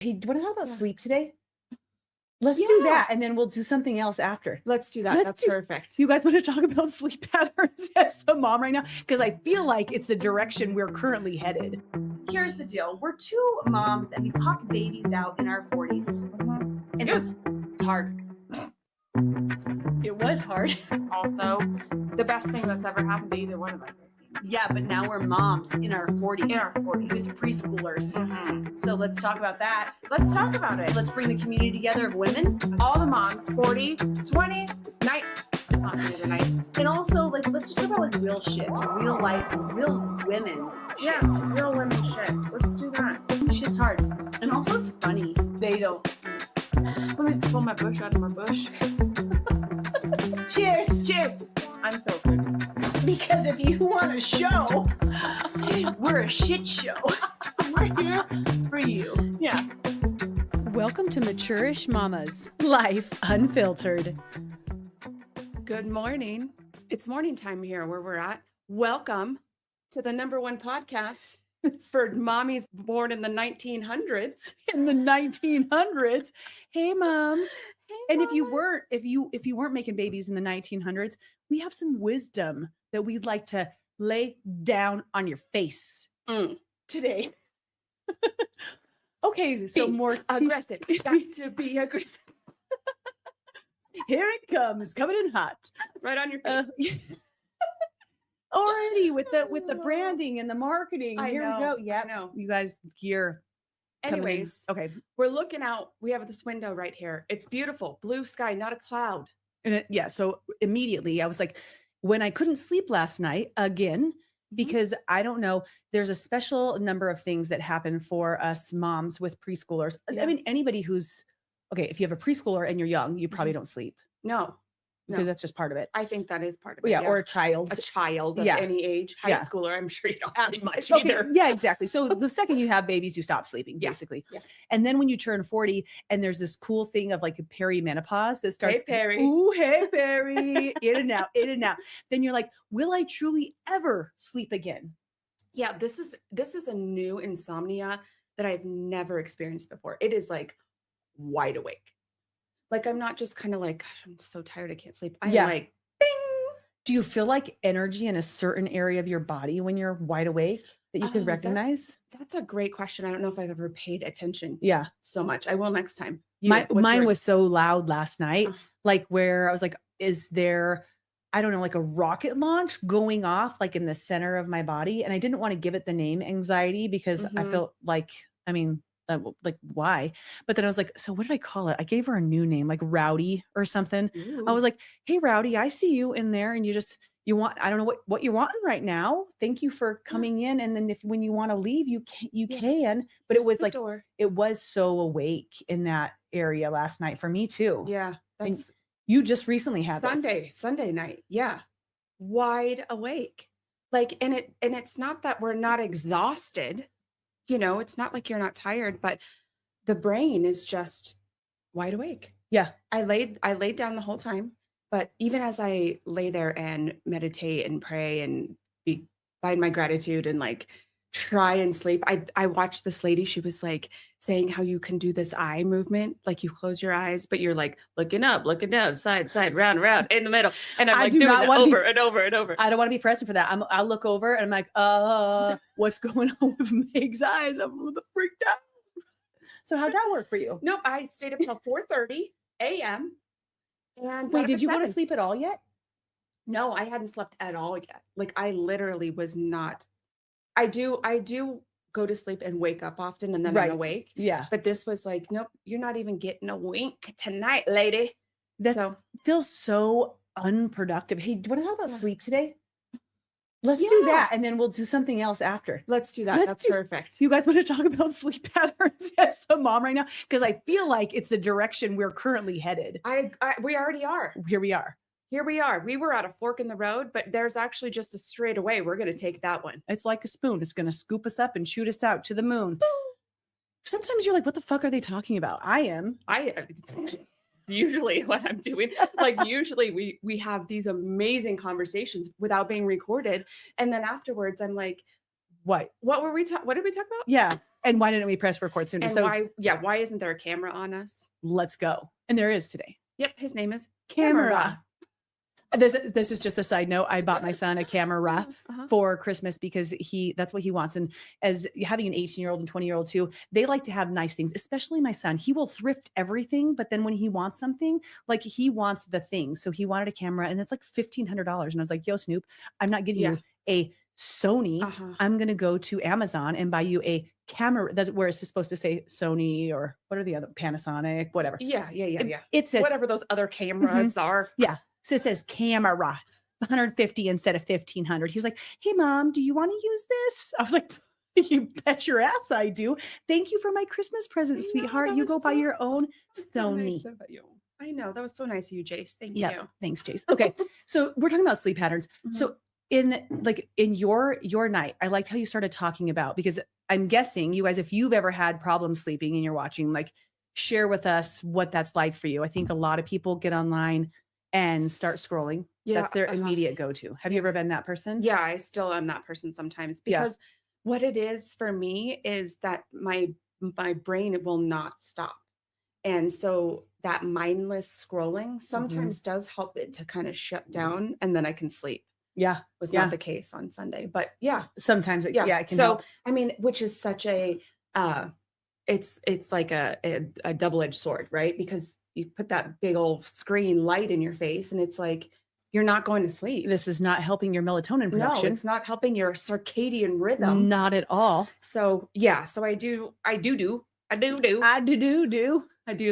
Hey, do you want to talk about sleep today? Let's do that, and then we'll do something else after. Let's do that. That's perfect. You guys want to talk about sleep patterns as a mom right now? Because I feel like it's the direction we're currently headed. Here's the deal. We're two moms and we popped babies out in our 40s. And it was hard. It was hard. It's also the best thing that's ever happened to either one of us. Yeah, but now we're moms in our 40s. In our 40s. With preschoolers. So let's talk about that. Let's talk about it. Let's bring the community together of women. All the moms, 40, 20, night. It's not really nice. And also, like, let's just talk about like real shit, real life, real women shit. Yeah, real women shit. Let's do that. Shit's hard. And also it's funny. They don't. Let me just pull my bush out of my bush. Cheers. Cheers. I'm filtered. Because if you want a show, we're a shit show. We're here for you. Yeah. Welcome to MatureISH Mommas, life unfiltered. Good morning. It's morning time here where we're at. Welcome to the #1 podcast for mommies born in the 1900s. In the 1900s. Hey, moms. Hey, and mamas. if you weren't making babies in the 1900s, we have some wisdom that we'd like to lay down on your face today. Okay, so more aggressive. Got to be aggressive. Here it comes, coming in hot, right on your face. Already with the branding and the marketing. Here we go. Yeah, no, you guys gear. Anyways, okay, we're looking out. We have this window right here. It's beautiful, blue sky, not a cloud. And so immediately I was like, when I couldn't sleep last night again, because I don't know, there's a special number of things that happen for us moms with preschoolers. Yeah. I mean, anybody who's okay, if you have a preschooler and you're young, you probably don't sleep. No. Because that's just part of it. I think that is part of it. Yeah, or a child. A child of any age, high schooler. I'm sure you don't sleep much either. Yeah, exactly. So the second you have babies, you stop sleeping, basically. Yeah. And then when you turn 40, and there's this cool thing of like a perimenopause that starts. Hey, Perry. Ooh, hey, Perry. In and out, in and out. Then you're like, will I truly ever sleep again? Yeah, this is a new insomnia that I've never experienced before. It is like wide awake. Like, I'm not just kind of like, gosh, I'm so tired, I can't sleep. I'm like, bing. Do you feel like energy in a certain area of your body when you're wide awake that you can recognize? That's a great question. I don't know if I've ever paid attention. Yeah. So much. I will next time. Mine was so loud last night, like where I was like, is there, I don't know, like a rocket launch going off like in the center of my body? And I didn't want to give it the name anxiety because I felt like, I mean, like why? But then I was like, so what did I call it? I gave her a new name, like Rowdy or something. Ooh. I was like, hey, Rowdy, I see you in there, and you want, I don't know what you're wanting right now. Thank you for coming in. And then when you want to leave, you can. But it was like, it was so awake in that area last night for me too. Yeah. You just recently had Sunday night. Yeah. Wide awake. Like, and it's not that we're not exhausted. You know, it's not like you're not tired, but the brain is just wide awake. Yeah. I laid down the whole time, but even as I lay there and meditate and pray and find my gratitude and like try and sleep, I watched this lady. She was like saying how you can do this eye movement, like you close your eyes, but you're like looking up, looking down, side, round, in the middle. And I'm like doing it over and over and over. I don't want to be present for that. I'll look over and I'm like, what's going on with Meg's eyes? I'm a little bit freaked out. So how'd that work for you? Nope. I stayed up till 4:30 a.m. And wait, did you go to sleep at all yet? No, I hadn't slept at all yet. Like I literally was not. I do go to sleep and wake up often and then I'm awake. Yeah. But this was like, nope, you're not even getting a wink tonight, lady. That feels so unproductive. Hey, do you want to talk about sleep today? Let's do that. And then we'll do something else after. Let's do that. That's perfect. You guys want to talk about sleep patterns as a mom right now? Because I feel like it's the direction we're currently headed. We already are. Here we are. We were at a fork in the road, but there's actually just a straight away. We're going to take that one. It's like a spoon. It's going to scoop us up and shoot us out to the moon. Sometimes you're like, what the fuck are they talking about? I am. Usually what I'm doing, like usually we have these amazing conversations without being recorded. And then afterwards I'm like, What? What did we talk about? Yeah. And why didn't we press record sooner? And So why isn't there a camera on us? let's go. And there is today. Yep, his name is Camera. Camera. This is just a side note. I bought my son a camera Uh-huh. for Christmas because that's what he wants. And as having an 18-year-old and 20-year-old too, they like to have nice things, especially my son. He will thrift everything, but then when he wants something, like he wants the thing. So he wanted a camera and it's like $1,500. And I was like, yo, Snoop, I'm not getting Yeah. you a Sony. Uh-huh. I'm going to go to Amazon and buy you a camera. That's where it's supposed to say Sony or what are the other Panasonic, whatever. Yeah. It says Whatever those other cameras are. yeah. So it says camera, 150 instead of 1,500. He's like, hey, mom, do you want to use this? I was like, you bet your ass I do. Thank you for my Christmas present, I know, sweetheart. that You was go buy so- your own so nice Sony. of you. I know. That was so nice of you, Jace. Thank Yeah. you. Thanks, Jace. Okay. So we're talking about sleep patterns. Mhm. So in your night, I liked how you started talking about, because I'm guessing you guys, if you've ever had problems sleeping and you're watching, like share with us what that's like for you. I think a lot of people get online and start scrolling. Yeah, That's their uh-huh. immediate go-to. Have you Yeah. ever been that person? Yeah, I still am that person sometimes Yeah. because what it is for me is that my brain will not stop. And so that mindless scrolling sometimes does help it to kind of shut down and then I can sleep. Yeah. Was Yeah. not the case on Sunday. But yeah. Sometimes it, Yeah. yeah, it can So help. I mean, which is such a it's like a double-edged sword, right? Because you put that big old screen light in your face and it's like you're not going to sleep. This is not helping your melatonin No, production. it's not helping your circadian rhythm. Not at all. So yeah, so I do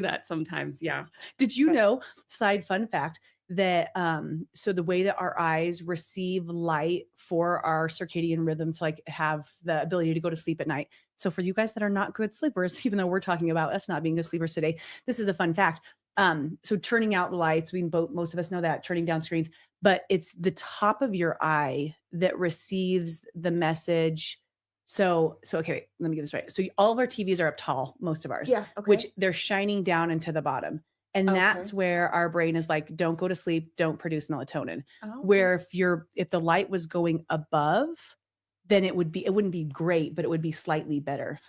that sometimes. Yeah. Did you But- know, side fun fact, that so the way that our eyes receive light for our circadian rhythm to like have the ability to go to sleep at night. So for you guys that are not good sleepers, even though we're talking about us not being good sleepers today, this is a fun fact. So turning out the lights, most of us know that, turning down screens, but it's the top of your eye that receives the message. So okay, wait, let me get this right. So all of our TVs are up tall, most of ours. Yeah. Okay. Which they're shining down into the bottom. And that's Okay. where our brain is like, don't go to sleep, don't produce melatonin. Oh, Where if the light was going above, then it wouldn't be great, but it would be slightly better.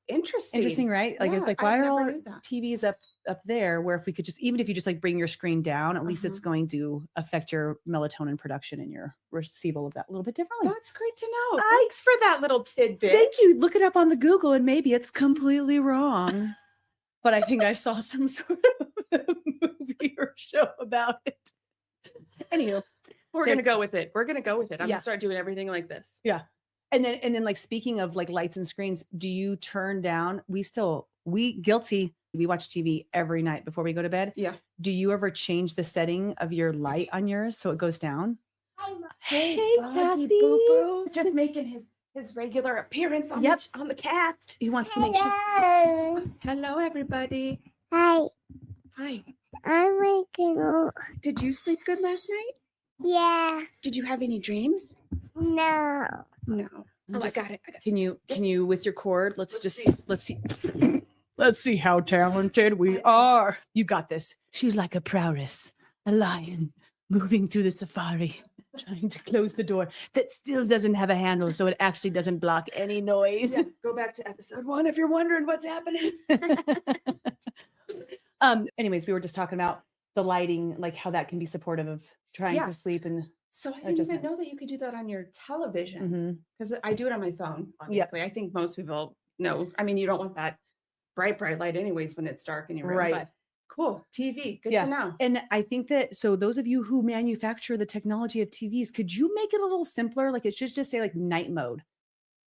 interesting. Interesting, right? Like it's Yeah, like, I why are never all our knew that. TVs up there? Where if we could just, even if you just like bring your screen down, at least it's going to affect your melatonin production and your receival of that a little bit differently. That's great to know. Thanks for that little tidbit. Thank you. Look it up on the Google and maybe it's completely wrong. But I think I saw some sort of movie or show about it. Anywho, We're there's- gonna go with it. We're gonna go with it. I'm Yeah. gonna start doing everything like this. yeah. And then like speaking of like lights and screens, do you turn down? We guilty. We watch TV every night before we go to bed. Yeah. Do you ever change the setting of your light on yours so it goes down? Hey, Buggy Cassie. Boo Boo. Just making his regular appearance on, Yep. on the cast. He wants to make sure. Hello. Hello, everybody. Hi, Hi. I'm making a Did you sleep good last night? yeah. Did you have any dreams? No. No. Oh, Just- I got it. Can you with your cord? Let's see. Let's see how talented we are. You got this. She's like a prowess, a lion moving through the safari, trying to close the door that still doesn't have a handle, so it actually doesn't block any noise. Yeah, go back to episode 1 if you're wondering what's happening. Anyways, we were just talking about the lighting, like how that can be supportive of trying Yeah. to sleep and So I didn't Adjustment. even know that you could do that on your television. mhm. Because I do it on my phone, Yeah. obviously. I think most people know. I mean, you don't want that bright light anyways when it's dark in your room. Right. But cool. TV. Good Yeah. to know. And I think that, so those of you who manufacture the technology of TVs, could you make it a little simpler? Like it should just say like night mode.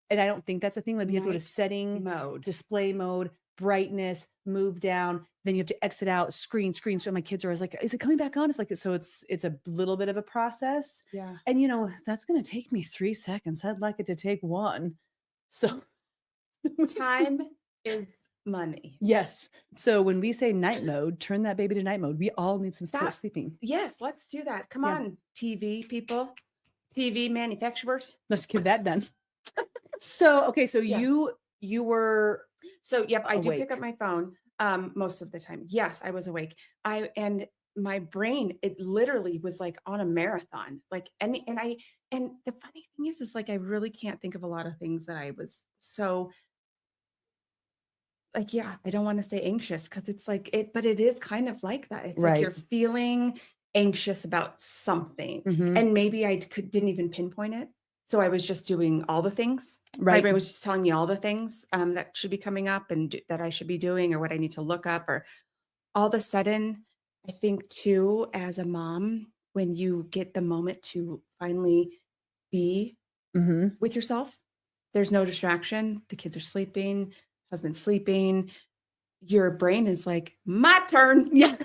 And I don't think that's a thing. Like you have to go to Night setting, Mode. display mode, brightness, move down, then you have to exit out, screen. So my kids are always like, is it coming back on? It's like, so it's a little bit of a process. Yeah. And that's going to take me 3 seconds. I'd like it to take 1. So Time is money. yes. So when we say night mode, turn that baby to night mode. We all need some support That- sleeping. Yes, let's do that. Come Yeah. on, TV people, TV manufacturers. Let's get that done. So, okay. So Yeah. you were, So, yep, I do pick Awake. up my phone most of the time. Yes, I was awake. And my brain, it literally was like on a marathon. Like, and the funny thing is like, I really can't think of a lot of things that I was so like, yeah, I don't want to say anxious because it's like it, but it is kind of like that. It's like Right. you're feeling anxious about something. Mhm. And maybe didn't even pinpoint it. So I was just doing all the things. My Right. brain was just telling me all the things that should be coming up and that I should be doing or what I need to look up. Or all of a sudden, I think too, as a mom, when you get the moment to finally be Mhm. with yourself, there's no distraction. The kids are sleeping, husband's sleeping. Your brain is like, my turn. Yeah.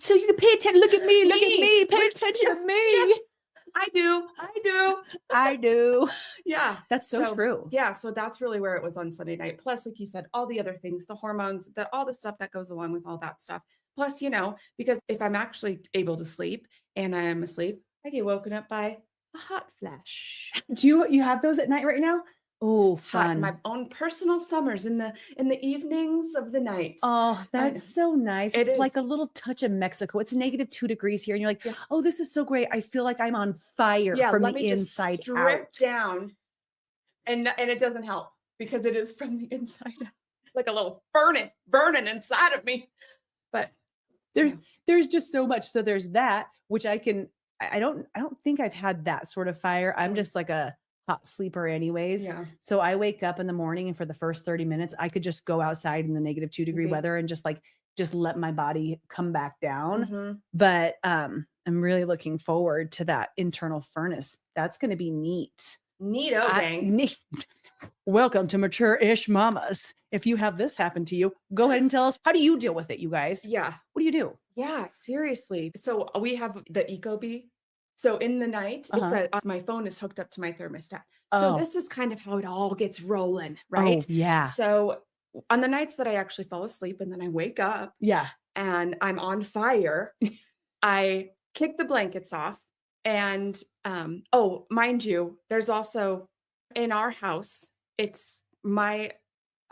So you can pay attention. Look at me. Look at me. Pay attention to me. Yeah, I do. I do. Yeah. That's so true. Yeah. So that's really where it was on Sunday night. Plus, like you said, all the other things, the hormones, all the stuff that goes along with all that stuff. Plus, because if I'm actually able to sleep and I am asleep, I get woken up by a hot flash. Do you have those at night right now? Oh, Hot, fun. my own personal summers in the evenings of the night. Oh, that's so nice. It It's like is. a little touch of Mexico. It's -2 degrees here, and you're like, Yeah. oh, this is so great. I feel like I'm on fire Yeah, from let the me just inside strip out. down, and it doesn't help because it is from the inside out, like a little furnace burning inside of me. But There's yeah. there's just so much. So there's that, which I don't think I've had that sort of fire. I'm Mm. just like a hot sleeper anyways. Yeah. So I wake up in the morning and for the first 30 minutes, I could just go outside in the -2 degree Okay. weather and just let my body come back down. Mhm. But I'm really looking forward to that internal furnace. That's going to be neat. Neato, gang. Neat. Welcome to MatureISH Mommas. If you have this happen to you, go ahead and tell us, how do you deal with it, you guys? Yeah. What do you do? Yeah, seriously. So we have the Ecobee. So in the night, Uh-huh. my phone is hooked up to my thermostat. So Oh. this is kind of how it all gets rolling, Oh, right? yeah. So on the nights that I actually fall asleep and then I wake up Yeah. and I'm on fire, I kick the blankets off. And oh, mind you, there's also in our house, it's my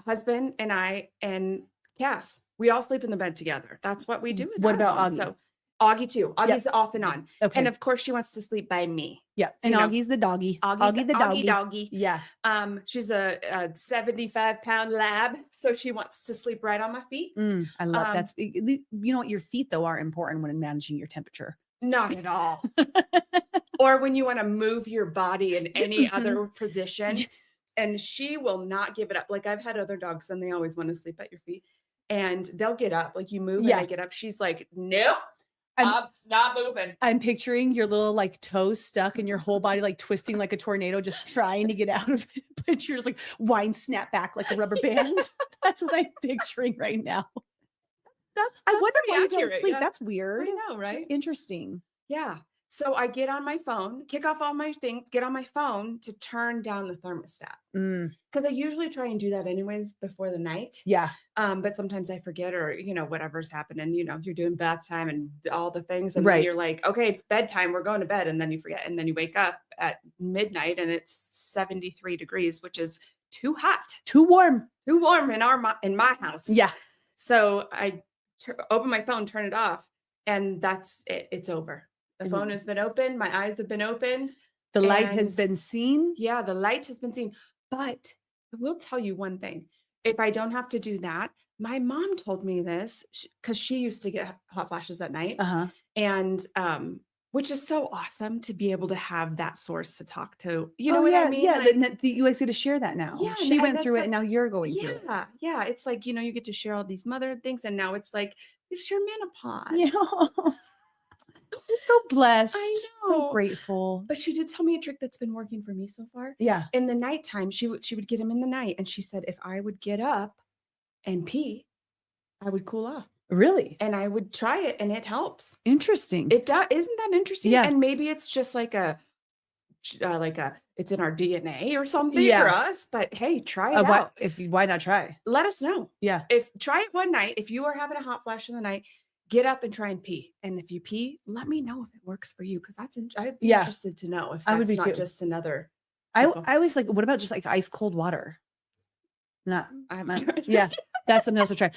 husband and I and Cass. We all sleep in the bed together. That's what we do in What our about home. Augie? So Augie too. Augie's off and on. Okay. And of course she wants to sleep by me. Yeah. And you know, Augie's the doggy. Augie's the doggy. doggy. Yeah. She's a 75-pound lab, so she wants to sleep right on my feet. I love that's you know what, your feet though are important when managing your temperature. Not at all. Or when you want to move your body in any other position. And she will not give it up. Like I've had other dogs and they always want to sleep at your feet. And they'll get up. Like you move and they get up. She's like, nope, I'm not moving. I'm picturing your little like toes stuck and your whole body like twisting like a tornado, just trying to get out of it. But you're just like wine snap back like a rubber band. That's what I'm picturing right now. I wonder why you don't sleep. Yeah. That's weird. I know, right? Interesting. Yeah. So I get on my phone, kick off all my things, get on my phone to turn down the thermostat. Because I usually try and do that anyways before the night. Yeah. But sometimes I forget or, whatever's happening, you're doing bath time and all the things. And Right. then you're like, okay, it's bedtime. We're going to bed. And then you forget. And then you wake up at midnight and it's 73 degrees, which is too hot. Too warm. Too warm in my house. Yeah. So I open my phone, turn it off, and that's it. It's over. The phone has been opened. My eyes have been opened. The light has been seen. Yeah, the light has been seen. But I will tell you one thing. If I don't have to do that, my mom told me this because she used to get hot flashes at night. Uh-huh. And which is so awesome to be able to have that source to talk to. You know what I mean? Yeah, Like, you guys get to share that now. Yeah, She and went that's through it like- and now you're going through it. Yeah. It's like, you get to share all these mother things. And now it's like, it's your menopause. Yeah. I'm so blessed. I So know. grateful. But she did tell me a trick that's been working for me so far. Yeah. In the nighttime, she would get him in the night. And she said, if I would get up and pee, I would cool off. Really? And I would try it and it helps. Interesting. It does. Isn't that interesting? Yeah. And maybe it's just like it's in our DNA or something Yeah. for us, but hey, try it out. Why not try? Let us know. Yeah. Try it one night. If you are having a hot flash in the night, get up and try and pee. And if you pee, let me know if it works for you. Cause I'd be interested to know if I would that's be not too. just another. I was like, what about just like ice cold water? I haven't tried. Yeah. That's something else to try.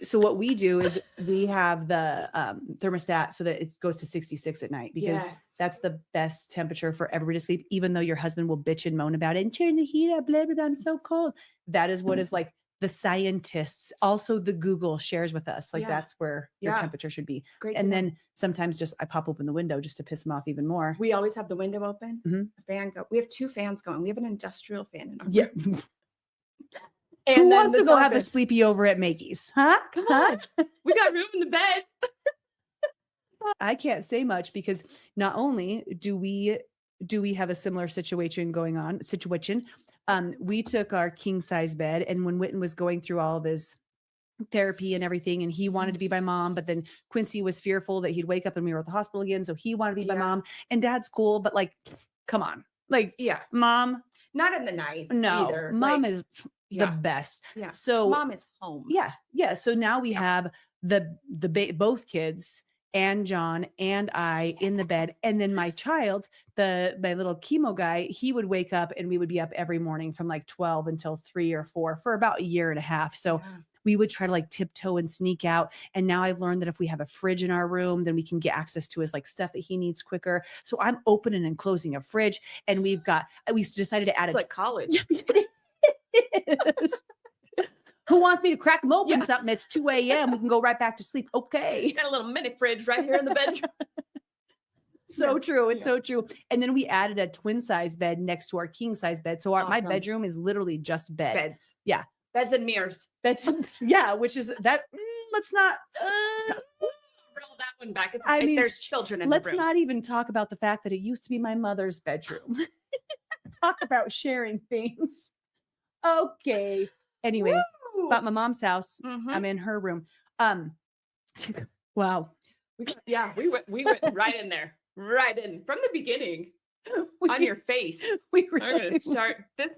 So what we do is we have the thermostat so that it goes to 66 at night because Yes. that's the best temperature for everybody to sleep, even though your husband will bitch and moan about it and turn the heat up, blah, blah, blah, I'm so cold. That is what is like the scientists, also the Google shares with us. Like Yeah. that's where your Yeah. temperature should be. Great to And know. then sometimes just I pop open the window just to piss him off even more. We always have the window open, Mhm. a fan go. We have 2 fans going. We have an industrial fan in our Yeah. room. Who And then wants the to go dog have a bed. sleepy over at Maggie's? Huh? Come Huh? on. We got room in the bed. I can't say much because not only do we have a similar situation going on, we took our king size bed, and when Witten was going through all of his therapy and everything, and he wanted to be by mom, but then Quincy was fearful that he'd wake up and we were at the hospital again, so he wanted to be by Yeah. mom. And Dad's cool, but like, come on, like, Yeah. mom, Not in the night no, either. mom Like, is the yeah. best. Yeah. So Mom is home. yeah. So now we have both kids and John and I in the bed, and then my child, my little chemo guy, he would wake up and we would be up every morning from like 12 until 3 or 4 for about a year and a half. So Yeah. we would try to like tiptoe and sneak out. And now I've learned that if we have a fridge in our room, then we can get access to his like stuff that he needs quicker. So I'm opening and closing a fridge, and we decided to add It's like college. it is. Who wants me to crack them open Yeah. something? It's 2 a.m. We can go right back to sleep. Okay. Got a little mini fridge right here in the bedroom. So Yeah. true. It's Yeah. so true. And then we added a twin size bed next to our king size bed. So my Awesome. bedroom is literally just bed. Beds. Yeah. Beds and mirrors. That's which is that. Let's not. Roll that one back. I mean, there's children in the Let's room. not even talk about the fact that it used to be my mother's bedroom. Talk about sharing things. Okay. Anyways, Woo! but my mom's house. Mhm. I'm in her room. Wow. We went right in there. Right in from the beginning. On your face. We We're gonna really start. This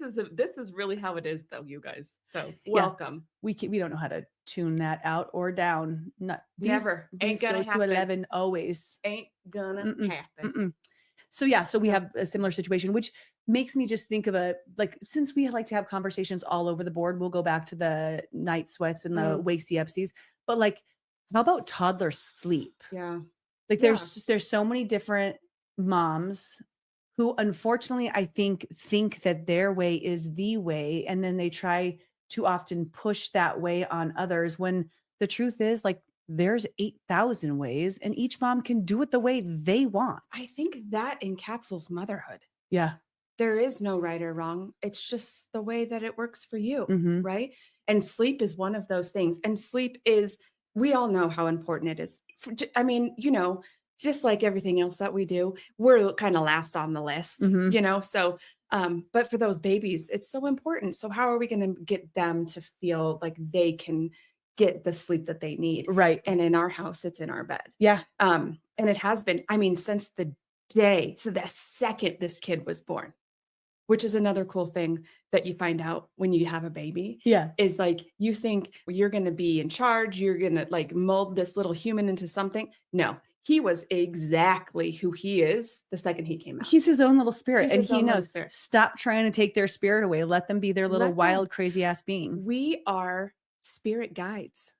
is really how it is, though, you guys. So welcome. we don't know how to tune that out or down. Not Never. Ain't these gonna go to happen. 11 always. Ain't gonna Mm-mm. happen. Mm-mm. So yeah, so we Yeah. have a similar situation, which makes me just think of since we like to have conversations all over the board, we'll go back to the night sweats and the wakesy upsies. But like, how about toddler sleep? Yeah. Like there's so many different moms who unfortunately I think that their way is the way, and then they try to often push that way on others when the truth is like there's 8,000 ways and each mom can do it the way they want. I think that encapsulates motherhood. Yeah. There is no right or wrong. It's just the way that it works for you, Mhm. right? And sleep is one of those things. And sleep is, we all know how important it is. I mean, just like everything else that we do, we're kind of last on the list, Mhm. So, but for those babies, it's so important. So how are we going to get them to feel like they can get the sleep that they need? Right. And in our house, it's in our bed. Yeah. And it has been, since the second this kid was born, which is another cool thing that you find out when you have a baby. Yeah. Is like, you think you're going to be in charge. You're going to like mold this little human into something. No, he was exactly who he is the second he came out. He's his own little spirit, He's and his he own little knows. spirit. Stop trying to take their spirit away. Let them be their little Let them. wild, crazy ass being. We are spirit guides.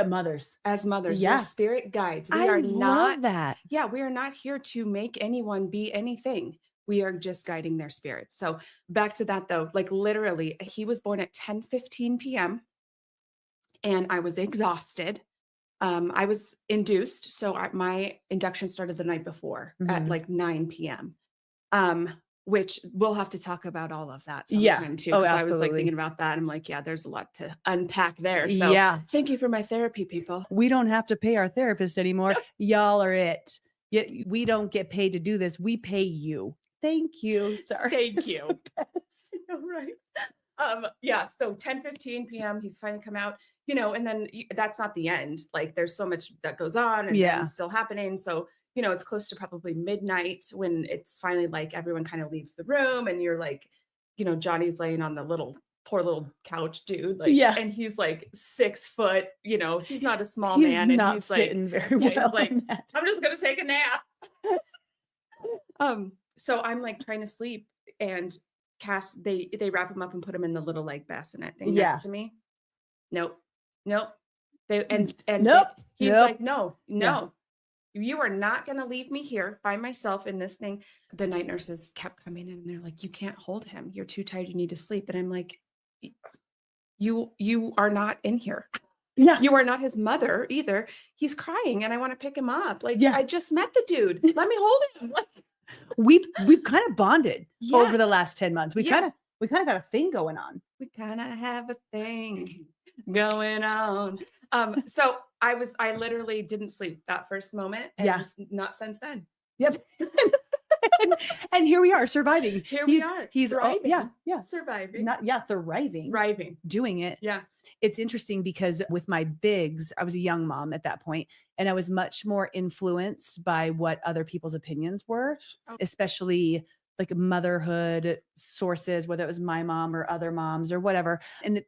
Mothers. As mothers, Yeah. we're spirit guides. We I are love not that. Yeah, we are not here to make anyone be anything. We are just guiding their spirits. So back to that though, like literally, he was born at 10:15 p.m. and I was exhausted. I was induced, so my induction started the night before at Mhm. like 9 p.m. Which we'll have to talk about all of that Yeah. sometime too. Oh, 'Cause I was like absolutely. thinking about that. I'm like, yeah, there's a lot to unpack there. So Yeah. thank you for my therapy, people. We don't have to pay our therapist anymore. Y'all are it. Yet we don't get paid to do this. We pay you. Thank you. Sorry. Thank you. Right. Yeah. So 10:15 p.m. he's finally come out, and then that's not the end. Like there's so much that goes on and Yeah. things still happening. So, it's close to probably midnight when it's finally like everyone kind of leaves the room and you're like, Johnny's laying on the poor little couch, dude. Like, Yeah. and he's like 6 foot, he's not a small He's man. And not he's like, fitting very yeah, he's well. like, in that. I'm just gonna take a nap. So I'm like trying to sleep, and Cass, they wrap him up and put him in the little like bassinet thing Yeah. next to me. nope, nope. They Nope. he's Nope. like, no, Yeah. no, you are not going to leave me here by myself in this thing. The night nurses kept coming in and they're like, you can't hold him. You're too tired. You need to sleep. And I'm like, "Y- you are not in here. Yeah. You are not his mother either. He's crying and I want to pick him up. Like, Yeah. I just met the dude. Let me hold him. Like, We've kind of bonded yeah, over the last 10 months. We yeah. kind of got a thing going on. We kind of have a thing going on. So I literally didn't sleep that first moment and Yeah. not since then. Yep. and here we are surviving. Here we are, He's thriving. yeah. Surviving. Thriving. Thriving. Doing it. Yeah. It's interesting because with my bigs, I was a young mom at that point, and I was much more influenced by what other people's opinions were, Oh. especially like motherhood sources, whether it was my mom or other moms or whatever. And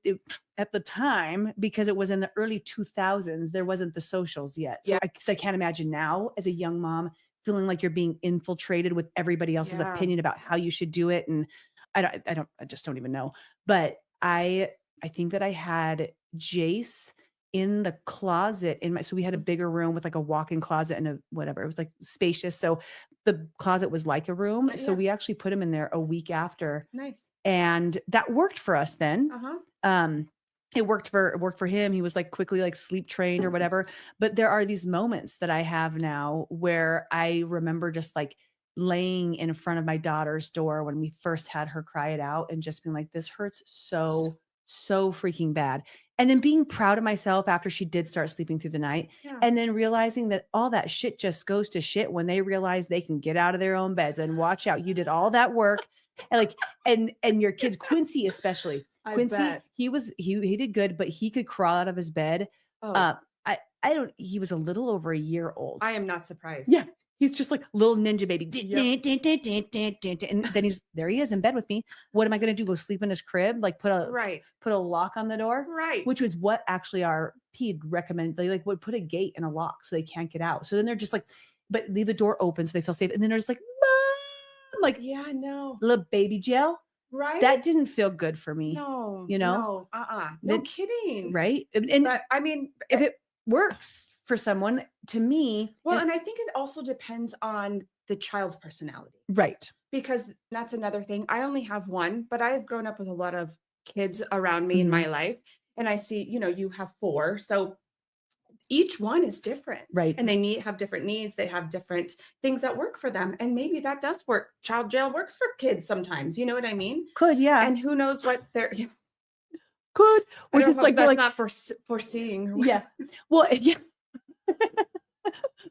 at the time, because it was in the early 2000s, there wasn't the socials yet. So Yeah. I can't imagine now as a young mom feeling like you're being infiltrated with everybody else's Yeah. opinion about how you should do it. And I just don't even know. But I think that I had Jace in the closet so we had a bigger room with like a walk-in closet and a whatever. It was like spacious. So the closet was like a room. So Yeah. we actually put him in there a week after. Nice. And that worked for us then. Uh-huh. It worked for him. He was like quickly like sleep trained or whatever. But there are these moments that I have now where I remember just like laying in front of my daughter's door when we first had her cry it out and just being like, this hurts so freaking bad. And then being proud of myself after she did start sleeping through the night. Yeah. And then realizing that all that shit just goes to shit when they realize they can get out of their own beds and watch out. You did all that work. And like, and your kids, Quincy, especially Quincy, bet. he did good, but he could crawl out of his bed. Oh, He was a little over a year old. I am not surprised. Yeah. He's just like little ninja baby. Yep. And then there he is in bed with me. What am I going to do? Go sleep in his crib? Like put a lock on the door? Right. Which was what actually our ped recommended. They like would put a gate and a lock so they can't get out. So then they're just like, but leave the door open so they feel safe. And then they're just like, Mom! Like, yeah, no. little baby gel. Right. That didn't feel good for me. No. You know? No. No kidding. Right. And But I mean, if it works for someone, to me. Well, and I think it also depends on the child's personality. Right. Because that's another thing. I only have one, but I've grown up with a lot of kids around me in my life. And I see, you have 4. So each one is different. Right. And they have different needs. They have different things that work for them. And maybe that does work. Child jail works for kids sometimes. You know what I mean? Could, yeah. And who knows what they're could. We're Just like, that's not foreseeing. Or yeah. Well, yeah.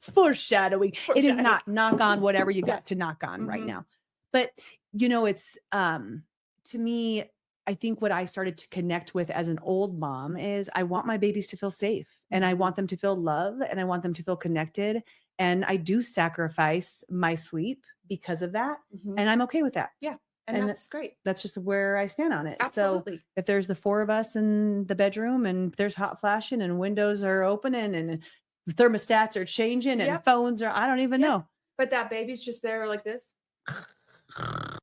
Foreshadowing. It is not. Knock on whatever you got to knock on right now. But it's to me, I think what I started to connect with as an old mom is I want my babies to feel safe and I want them to feel love and I want them to feel connected. And I do sacrifice my sleep because of that. And I'm okay with that. Yeah. And that's great. That's just where I stand on it. Absolutely. So if there's the 4 of us in the bedroom and there's hot flashing and windows are opening and thermostats are changing and phones are, I don't even know. But that baby's just there like this.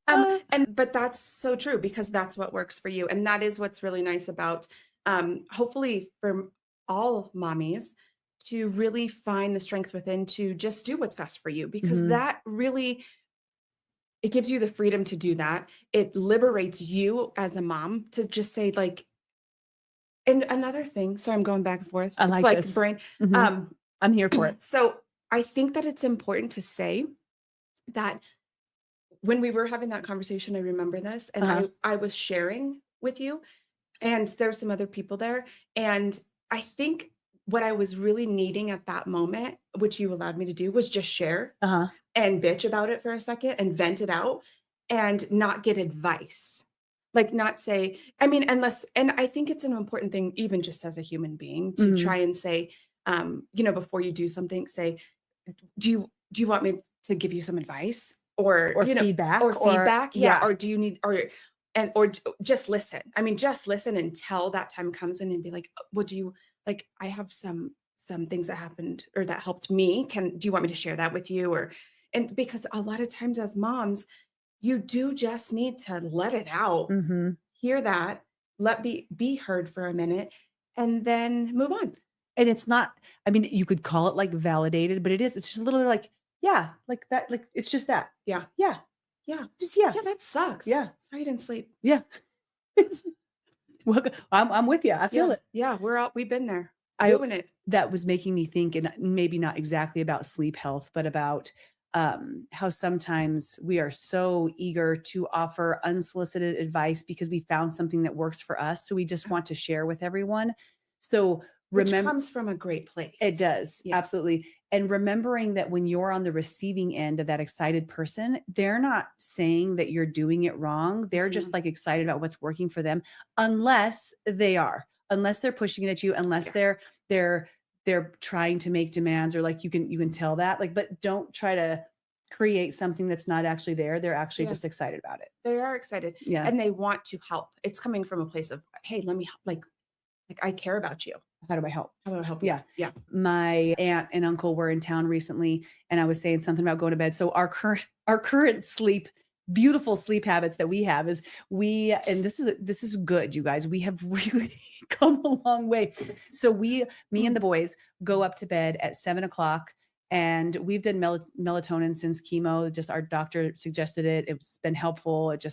But that's so true because that's what works for you. And that is what's really nice about hopefully for all mommies to really find the strength within to just do what's best for you because that really, it gives you the freedom to do that. It liberates you as a mom to just say like, and another thing, so I'm going back and forth. I like this. Brain. I'm here for it. So I think that it's important to say that when we were having that conversation, I remember this, and I was sharing with you, and there were some other people there. And I think what I was really needing at that moment, which you allowed me to do, was just share and bitch about it for a second and vent it out and not get advice. Like not say, I mean, and I think it's an important thing, even just as a human being, to try and say, before you do something, say, do you want me to give you some advice or feedback or feedback? Yeah. Or do you need, or just listen. I mean, just listen until that time comes in and be like, would you like, I have some things that happened or that helped me. Do you want me to share that with you? And because a lot of times as moms, you do just need to let it out, hear that, be heard for a minute, and then move on. And it's not, I mean, you could call it like validated, but it's just a little bit like, yeah, like that, like it's just that. Yeah. Yeah. Yeah. Just yeah. Yeah, that sucks. Yeah. Sorry you didn't sleep. Yeah. Well, I'm with you. I feel Yeah. it. Yeah, we've been there I doing it. That was making me think, and maybe not exactly about sleep health, but about how sometimes we are so eager to offer unsolicited advice because we found something that works for us. So we just want to share with everyone. So Which remember, comes from a great place. it does. Yeah. Absolutely. And remembering that when you're on the receiving end of that excited person, they're not saying that you're doing it wrong. They're just Mhm. like excited about what's working for them, unless they are, unless they're pushing it at you, unless Yeah. they're trying to make demands, or like you can tell that, like, but don't try to create something that's not actually there. They're actually Yeah. just excited about it. They are excited. Yeah. And they want to help. It's coming from a place of, hey, let me help. Like I care about you. How do I help? How about I help you? Yeah. Yeah. My aunt and uncle were in town recently, and I was saying something about going to bed. So our current beautiful sleep habits that we have is and this is good, you guys. We have really come a long way. So me and the boys go up to bed at 7:00, and we've done melatonin since chemo. Just our doctor suggested it. It's been helpful. It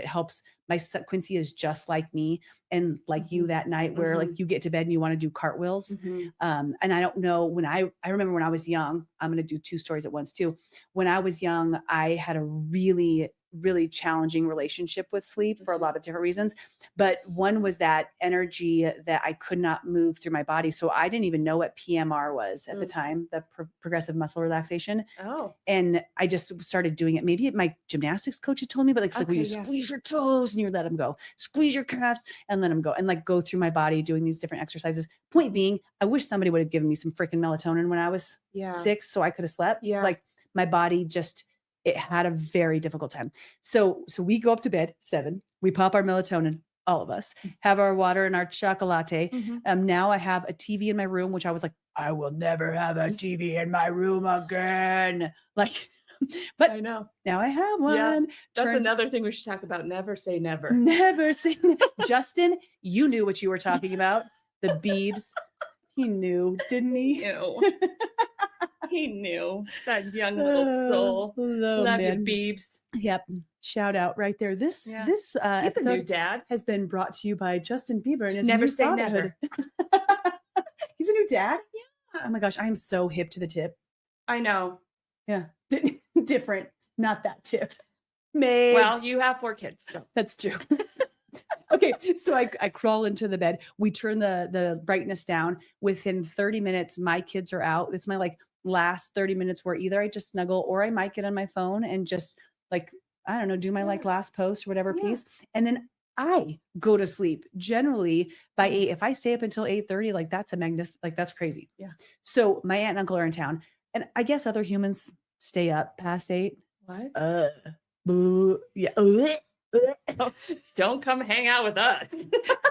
helps. My son Quincy is just like me, and like you that night where like you get to bed and you want to do cartwheels. Mhm. And I don't know, when I remember when I was young, I'm going to do two stories at once too. When I was young, I had a really, really challenging relationship with sleep for a lot of different reasons. But one was that energy that I could not move through my body. So I didn't even know what PMR was at the time, the progressive muscle relaxation. Oh. And I just started doing it. Maybe my gymnastics coach had told me, but like, it's like, Okay, well, you yeah. squeeze your toes and you let them go, squeeze your calves and let them go, and like go through my body doing these different exercises. Point being, I wish somebody would have given me some freaking melatonin when I was Yeah. 6, so I could have slept. Yeah. Like my body just, it had a very difficult time. So we go up to bed 7, we pop our melatonin, all of us have our water and our chocolate. Mhm. Now I have a TV in my room, which I was like, I will never have a TV in my room again. Like, but I know. now I have Yeah. one. That's another thing we should talk about. Never say never. Never seen Justin, you knew what you were talking about. The Beebs. He knew, didn't he? Ew. He knew. That young little soul. Love you, man. Beebs. Yep. Shout out right there. This Yeah. this He's a new episode dad. has been brought to you by Justin Bieber and his Never new say fatherhood. He's a new dad? Yeah. Oh my gosh, I am so hip to the tip. I know. Yeah. Different. Not that tip. Mabes. Well, you have 4 kids. So. That's true. Okay, so I crawl into the bed. We turn the brightness down. Within 30 minutes, my kids are out. It's my like last 30 minutes where either I just snuggle or I might get on my phone and just like, I don't know, do my like last post or whatever piece. And then I go to sleep generally by 8. If I stay up until 8:30, like that's that's crazy. Yeah. So my aunt and uncle are in town, and I guess other humans stay up past 8. What? Boo. Yeah. Don't come hang out with us.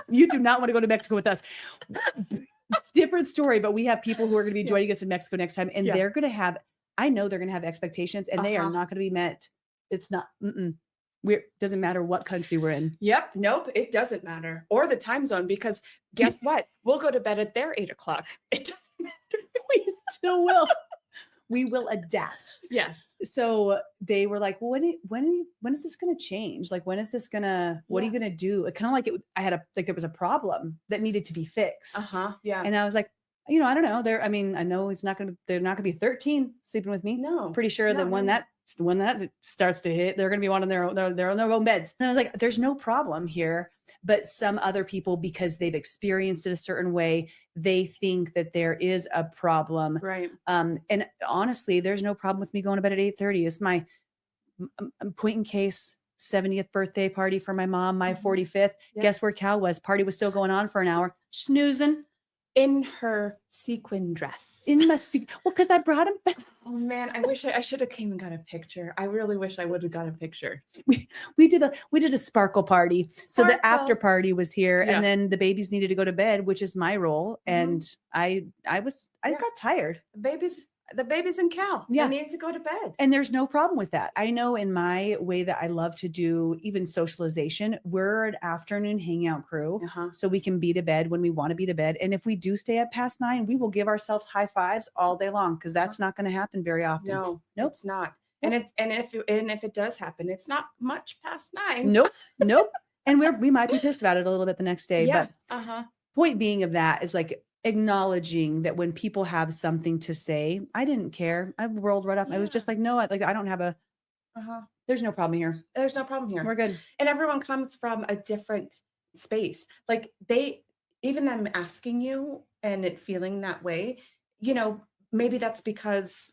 You do not want to go to Mexico with us. Different story, but we have people who are going to be joining us in Mexico next time, and they're going to have, I know they're going to have expectations, and they are not going to be met. It's not, doesn't matter what country we're in. Yep. Nope. It doesn't matter. Or the time zone, because guess what? We'll go to bed at their 8 o'clock. It doesn't matter. We still will. We will adapt. Yes. So they were like, well, when is this going to change? Like, when is this going to, what are you going to do? Kind of like there was a problem that needed to be fixed. Yeah. And I was like, I don't know. I know they're not going to be 13 sleeping with me. No. Pretty sure that when that starts to hit, they're going to be wanting their own beds. And I was like, there's no problem here. But some other people, because they've experienced it a certain way, they think that there is a problem. Right. And honestly, there's no problem with me going to bed at 8:30. It's my point in case 70th birthday party for my mom, my 45th. Yeah. Guess where Cal was? Party was still going on for an hour. Snoozing. In her sequin dress. Because I brought him back. Oh man, I wish I should have came and got a picture. I really wish I would have got a picture. We did a sparkle party. So the after Sparkles. party was here, Yeah. and then the babies needed to go to bed, which is my role. And I got tired. Babies, The baby's in Cal. Yeah. I need to go to bed. And there's no problem with that. I know in my way that I love to do even socialization, we're an afternoon hangout crew. Uh-huh. So we can be to bed when we want to be to bed. And if we do stay up past 9, we will give ourselves high fives all day long because that's not going to happen very often. No, Nope. it's not. Nope. And if it does happen, it's not much past 9. Nope. Nope. And we might be pissed about it a little bit the next day. Yeah. But point being of that is like acknowledging that when people have something to say, I didn't care. I rolled right up. I was just like, no, I don't have there's no problem here. There's no problem here. We're good. And everyone comes from a different space. Like even them asking you and it feeling that way, maybe that's because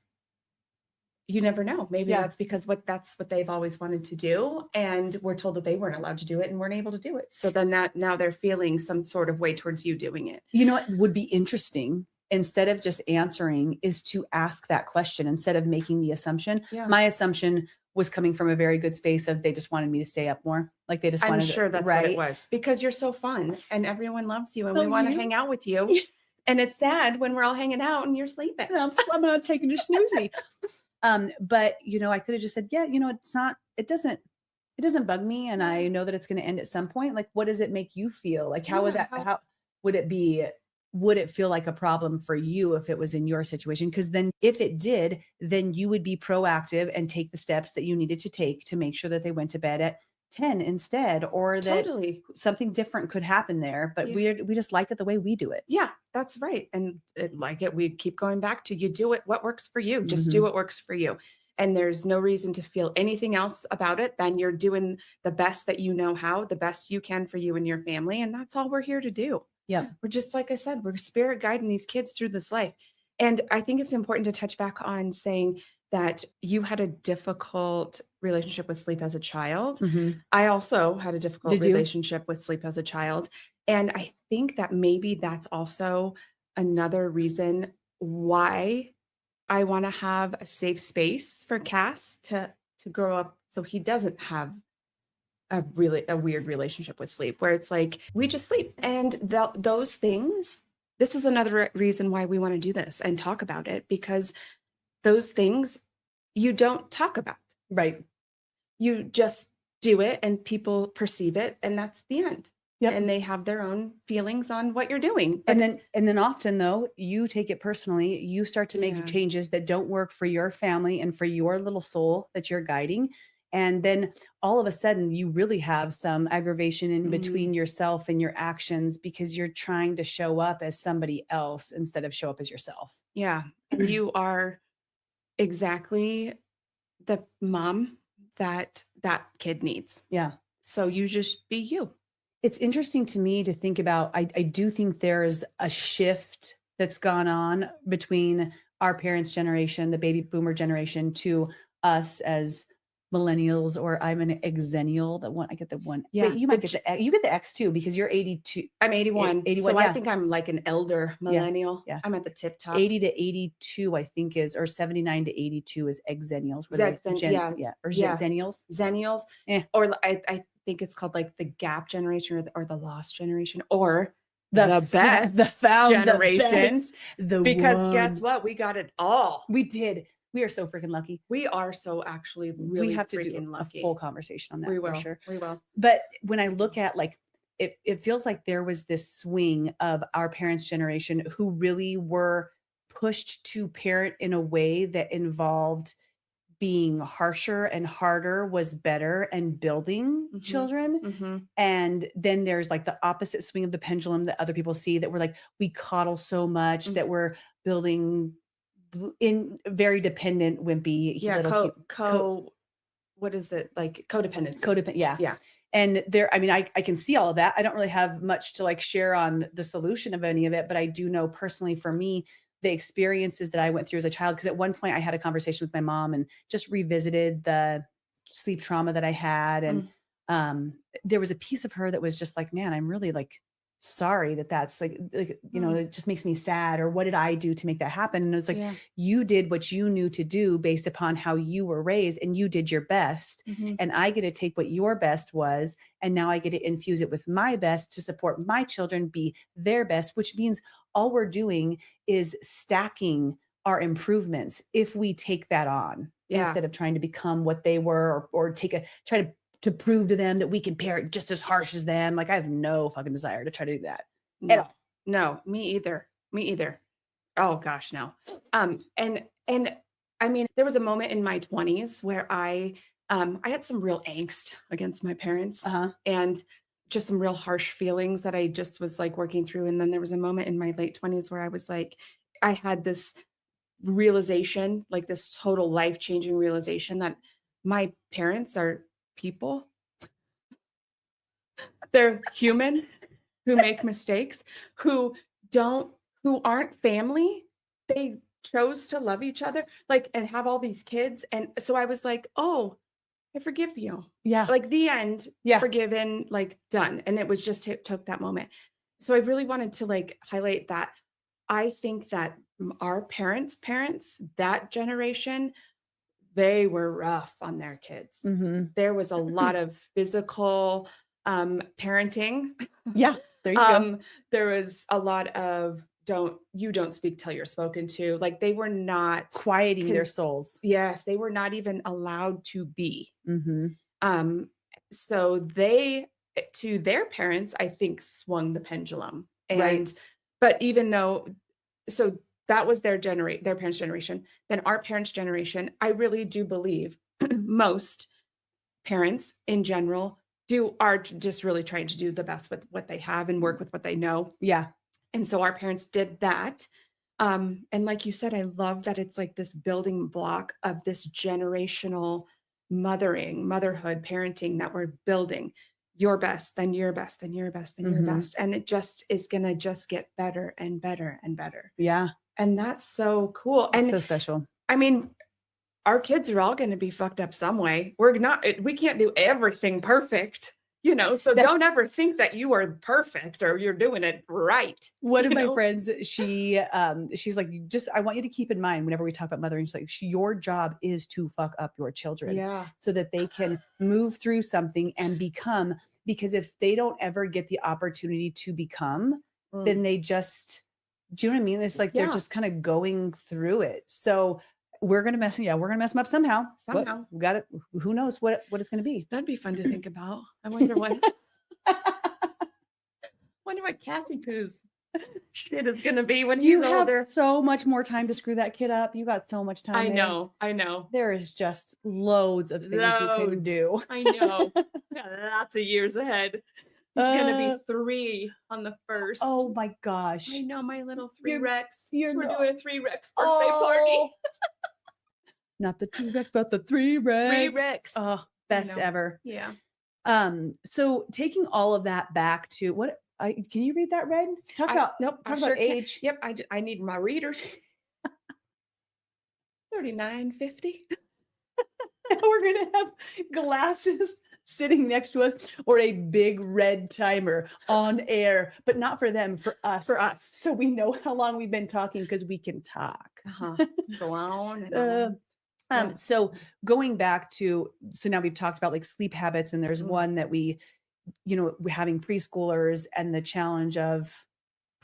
you never know. Maybe that's because that's what they've always wanted to do. And we're told that they weren't allowed to do it and weren't able to do it. So then now they're feeling some sort of way towards you doing it. You know what would be interesting instead of just answering is to ask that question instead of making the assumption. Yeah. My assumption was coming from a very good space of they just wanted me to stay up more. Like they just wanted I'm sure that's right? what it was, because you're so fun and everyone loves you and Oh, we want to you? hang out with you. And it's sad when we're all hanging out and you're sleeping. I'm not taking a snoozy. But I could have just said, yeah, it doesn't bug me. And I know that it's going to end at some point. Like, what does it make you feel? Like, how would it be? Would it feel like a problem for you if it was in your situation? Because then if it did, then you would be proactive and take the steps that you needed to take to make sure that they went to bed at 10 instead, or that something different could happen there. But we just like it the way we do it. Yeah, that's right. And we keep going back to, you do it, what works for you, just do what works for you. And there's no reason to feel anything else about it than you're doing the best that you know how, the best you can for you and your family. And that's all we're here to do. Yeah. We're just, like I said, we're spirit guiding these kids through this life. And I think it's important to touch back on saying that you had a difficult relationship with sleep as a child. I also had a difficult relationship with sleep as a child. And I think that maybe that's also another reason why I want to have a safe space for Cass to grow up so he doesn't have a weird relationship with sleep where it's like, we just sleep. And those things, this is another reason why we want to do this and talk about it, because those things you don't talk about. Right. You just do it and people perceive it and that's the end. Yep. And they have their own feelings on what you're doing. And then often though, you take it personally, you start to make changes that don't work for your family and for your little soul that you're guiding. And then all of a sudden you really have some aggravation in between yourself and your actions because you're trying to show up as somebody else instead of show up as yourself. Yeah. And you are exactly the mom that kid needs. Yeah. So you just be you. It's interesting to me to think about. I do think there's a shift that's gone on between our parents' generation, the baby boomer generation, to us as millennials, or I'm an exennial. I get the one. Yeah. Wait, you might get the X too, because you're 82. I'm 81. 81. So I think I'm like an elder millennial. Yeah. I'm at the tip top. 80 to 82, I think or 79 to 82 is exennials. Or zennials. Zennials. Or I think it's called like the gap generation or the lost generation, or the best, the found generation. Because guess what? what? We got it all. We did. We are so freaking lucky. We are so actually really we have to do lucky. A full conversation on that for sure. We will. But when I look at like, it feels like there was this swing of our parents' generation who really were pushed to parent in a way that involved being harsher and harder was better and building children. And then there's like the opposite swing of the pendulum that other people see, that we're like, we coddle so much that we're building in very dependent, wimpy. What is it? Like codependence. Codependent. Yeah. Yeah. And I can see all of that. I don't really have much to like share on the solution of any of it, but I do know personally for me, the experiences that I went through as a child, because at one point I had a conversation with my mom and just revisited the sleep trauma that I had. And there was a piece of her that was just like, man, I'm really like sorry that's like, it just makes me sad. Or what did I do to make that happen? And it was like, you did what you knew to do based upon how you were raised, and you did your best. And I get to take what your best was, and now I get to infuse it with my best to support my children be their best, which means all we're doing is stacking are improvements if we take that on Yeah. instead of trying to become what they were or try to prove to them that we can parent just as harsh as them. Like I have no fucking desire to try to do that at No. all. No, me either. Me either. Oh gosh, no. And I mean, there was a moment in my 20s where I had some real angst against my parents Uh-huh. and just some real harsh feelings that I just was like working through. And then there was a moment in my late 20s where I was like, I had this realization, like this total life-changing realization that my parents are people. They're human who make mistakes, who don't who aren't family. They chose to love each other, like, and have all these kids, and so I was like, "Oh, I forgive you." Yeah. Like, the end, Yeah. forgiven, like, done, and it was just it took that moment. So I really wanted to, like, highlight that I think that our parents, that generation, they were rough on their kids. Mm-hmm. There was a lot of physical, parenting. Yeah. There you go. There was a lot of don't speak till you're spoken to. Like they were not Quieting their con- souls. yes, they were not even allowed to be. Mm-hmm. Um, so they to their parents, I think, swung the pendulum. Right. And but even though so that was their parents' generation, then our parents' generation, I really do believe most parents in general just really trying to do the best with what they have and work with what they know. Yeah. And so our parents did that. And like you said, I love that it's like this building block of this generational motherhood, parenting that we're building. Your best, then your best, then your best, then your Mhm. best. And it just is gonna just get better and better and better. Yeah. And that's so cool. It's And so special. I mean, our kids are all gonna be fucked up some way. We can't do everything perfect, so That's don't ever think that you are perfect or you're doing it right, one of you my know? friends, she's like, I want you to keep in mind whenever we talk about mothering, she's like, your job is to fuck up your children Yeah. so that they can move through something and become, because if they don't ever get the opportunity to become, Mm. then they just, do you know what I mean? It's like they're Yeah. just kind of going through it. So we're gonna mess them up somehow. Somehow. We got it. Who knows what it's gonna be? That'd be fun to think about. I wonder what Cassie Poo's shit is gonna be when You he's have older. so much more time to screw that kid up. You got so much time. I know. There is just loads of things you can Loads. do. I know. Got lots of years ahead. He's gonna be Uh, 3 on the 1st. Oh my gosh. I know, my little 3 You're- Rex. you're We're not- doing a 3 Rex birthday party. Oh. Not the 2 Rex, but the 3 Rex. 3 Rex. Oh, best know. ever. Yeah. So taking all of that back to can you read that, Red? Talk about age. Yep, I need my readers. 39.50. We're gonna have glasses sitting next to us or a big red timer on air, but not for them, for us. For us. So we know how long we've been talking because we can talk. Go on and on. Yeah. So going back to, so now we've talked about like sleep habits, and there's Mhm. one that we're having preschoolers and the challenge of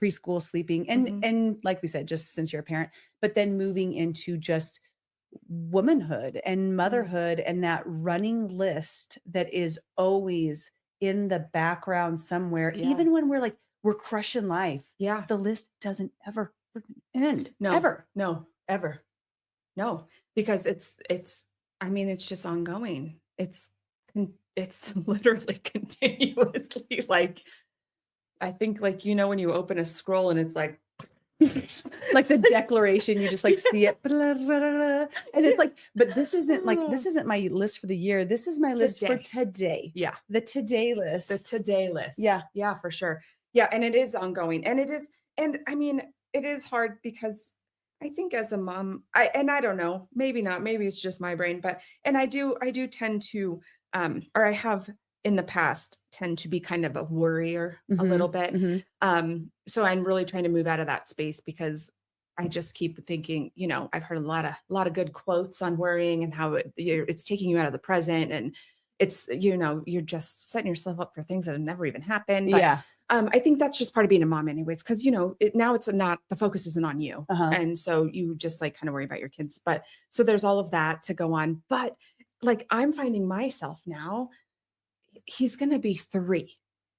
preschool sleeping and like we said, just since you're a parent, but then moving into just womanhood and motherhood and that running list that is always in the background somewhere, Yeah. even when we're crushing life. Yeah. The list doesn't ever freaking end. No. Ever. No, ever. No, because it's just ongoing. It's literally continuously, like, I think, like, when you open a scroll and it's like Like the declaration, you just like see it. And it's like, but this isn't my list for the year. This is my list for today. Yeah. The today list. The today list. Yeah. Yeah, for sure. Yeah. And it is ongoing. And it is hard because I think as a mom, I don't know, maybe not, maybe it's just my brain, but, and I do tend to, or I have in the past tend to be kind of a worrier a little bit. So I'm really trying to move out of that space because I just keep thinking, I've heard a lot of good quotes on worrying and how it's taking you out of the present, and it's, you're just setting yourself up for things that have never even happened. But, Yeah. I think that's just part of being a mom anyways, because now it's not, the focus isn't on you. Uh-huh. And so you just like kind of worry about your kids. But so there's all of that to go on. But like I'm finding myself now, he's gonna be 3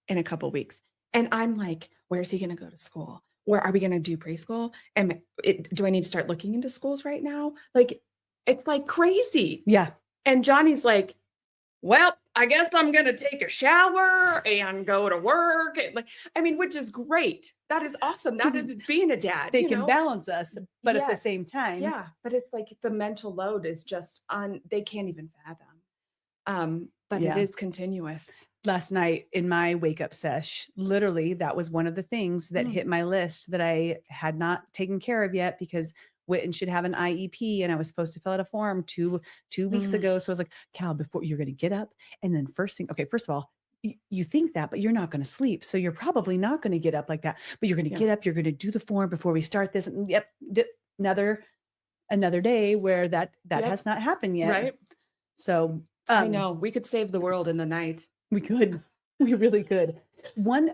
in a couple weeks. And I'm like, where's he gonna go to school? Where are we gonna do preschool? And do I need to start looking into schools right now? Like it's like crazy. Yeah. And Johnny's like, well, I guess I'm gonna take a shower and go to work. Like, I mean, which is great. That is awesome. That is being a dad. They can balance us, but at the Yes. same time. Yeah. But it's like the mental load is just they can't even fathom. But Yeah. it is continuous. Last night in my wake up sesh, literally, that was one of the things that hit my list that I had not taken care of yet because Witten should have an IEP and I was supposed to fill out a form two weeks ago. So I was like, Cal, before you're going to get up and then first of all, you think that, but you're not going to sleep. So you're probably not going to get up like that, but you're going to get up, you're going to do the form before we start this. And yep. Another day where that has not happened yet. Right. So I know we could save the world in the night. We could. We really could. One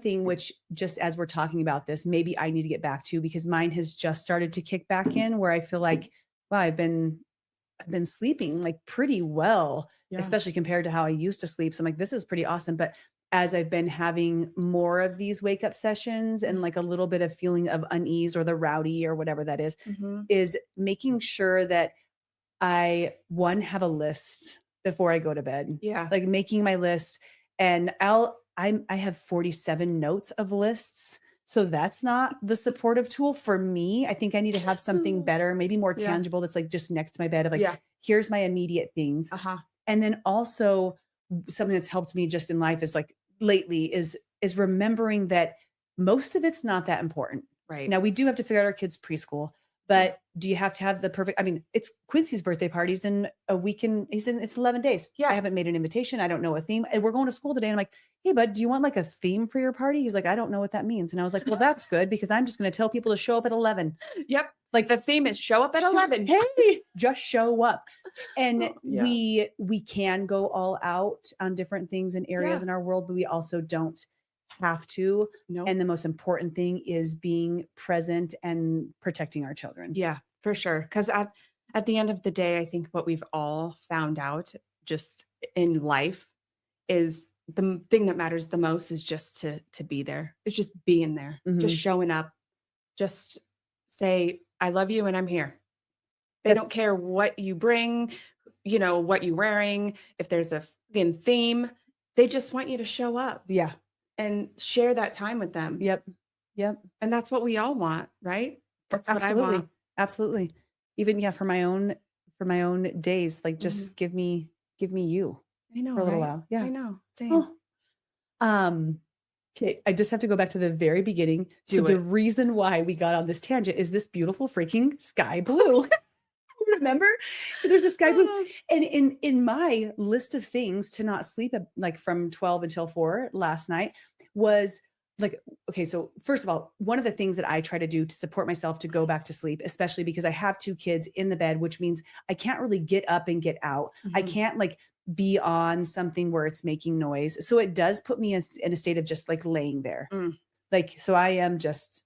thing which just as we're talking about this, maybe I need to get back to because mine has just started to kick back in where I feel like, wow, I've been sleeping like pretty well, especially compared to how I used to sleep. So I'm like, this is pretty awesome. But as I've been having more of these wake up sessions and like a little bit of feeling of unease or the rowdy or whatever that is making sure that I have a list before I go to bed. Yeah. Like making my list and I have 47 notes of lists. So that's not the supportive tool for me. I think I need to have something better, maybe more tangible that's like just next to my bed of like, here's my immediate things. And then also something that's helped me just in life is like lately is remembering that most of it's not that important. Right. Now we do have to figure out our kids' preschool. But do you have to have the perfect, I mean, it's Quincy's birthday party's in a week and it's 11 days. Yeah. I haven't made an invitation. I don't know a theme. And we're going to school today. And I'm like, hey, bud, do you want like a theme for your party? He's like, I don't know what that means. And I was like, well, that's good because I'm just going to tell people to show up at 11. Yep. Like the theme is show up at 11. Hey, just show up. And Yeah. we can go all out on different things and areas in our world, but we also don't have to. No. And the most important thing is being present and protecting our children. Yeah, for sure. Because at the end of the day, I think what we've all found out just in life is the thing that matters the most is just to be there. It's just being there, just showing up, just say, I love you and I'm here. They don't care what you bring, what you're wearing, if there's a fucking theme, they just want you to show up. Yeah. And share that time with them. Yep. And that's what we all want, right? That's Absolutely. what I want. Absolutely. Even for my own days, like just give me you I know for a little right? while. Yeah. I know. Same. Oh. Okay. I just have to go back to the very beginning. The reason why we got on this tangent is this beautiful freaking sky blue. Remember? So there's a sky blue. And in my list of things to not sleep like from 12 until 4 last night was like, okay, so first of all, one of the things that I try to do to support myself to go back to sleep, especially because I have 2 kids in the bed, which means I can't really get up and get out. I can't like be on something where it's making noise. So it does put me in a state of just like laying there. Like, so I am just